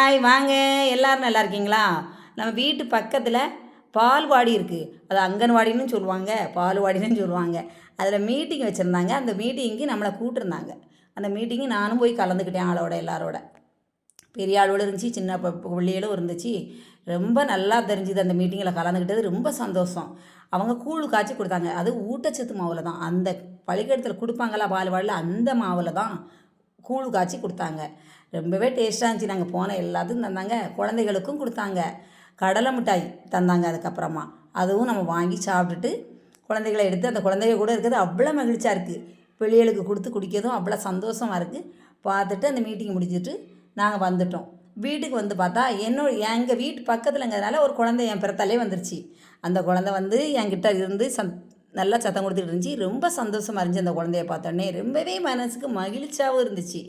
Hi வாங்க. எல்லோரும் நல்லா இருக்கீங்களா? நம்ம வீட்டு பக்கத்தில் பால்வாடி இருக்குது. அது அங்கன்வாடின்னு சொல்லுவாங்க, பால்வாடின்னு சொல்லுவாங்க. அதில் மீட்டிங் வச்சுருந்தாங்க. அந்த மீட்டிங்க்கு நம்மளை கூப்பிட்ருந்தாங்க. அந்த மீட்டிங்கு நானும் போய் கலந்துக்கிட்டேன் ஆளோட எல்லாரோட. பெரிய ஆளோடு இருந்துச்சு, சின்ன பிள்ளைகளும் இருந்துச்சு. ரொம்ப நல்லா தெரிஞ்சுது அந்த மீட்டிங்கில் கலந்துக்கிட்டது. ரொம்ப சந்தோஷம். அவங்க கூழ் காய்ச்சி கொடுத்தாங்க. அது ஊட்டச்சத்து மாவில் தான். அந்த பள்ளிக்கூடத்தில் கொடுப்பாங்களா பால்வாடியில், அந்த மாவில் தான் கூழ் காய்ச்சி கொடுத்தாங்க. ரொம்பவே டேஸ்ட்டாக இருந்துச்சு. நாங்கள் போன எல்லாத்துக்கும் தந்தாங்க. குழந்தைகளுக்கும் கொடுத்தாங்க. கடலை மிட்டாய் தந்தாங்க. அதுக்கப்புறமா அதுவும் நம்ம வாங்கி சாப்பிட்டுட்டு குழந்தைகளை எடுத்து அந்த குழந்தைங்க கூட இருக்கிறது அவ்வளோ மகிழ்ச்சியாக இருக்குது. பிள்ளைகளுக்கு கொடுத்து குடிக்கிறதும் அவ்வளோ சந்தோஷமாக இருக்குது. பார்த்துட்டு அந்த மீட்டிங் முடிச்சுட்டு நாங்கள் வந்துட்டோம். வீட்டுக்கு வந்து பார்த்தா எங்கள் வீட்டு பக்கத்துலங்கிறதுனால ஒரு குழந்தை என் பிறத்தாலே வந்துருச்சு. அந்த குழந்தை வந்து என்கிட்ட இருந்து நல்லா சத்தம் கொடுத்துட்டு இருந்துச்சு. ரொம்ப சந்தோஷமாக இருந்துச்சு அந்த குழந்தைய பார்த்தோன்னே. ரொம்பவே மனசுக்கு மகிழ்ச்சியாகவும் இருந்துச்சு.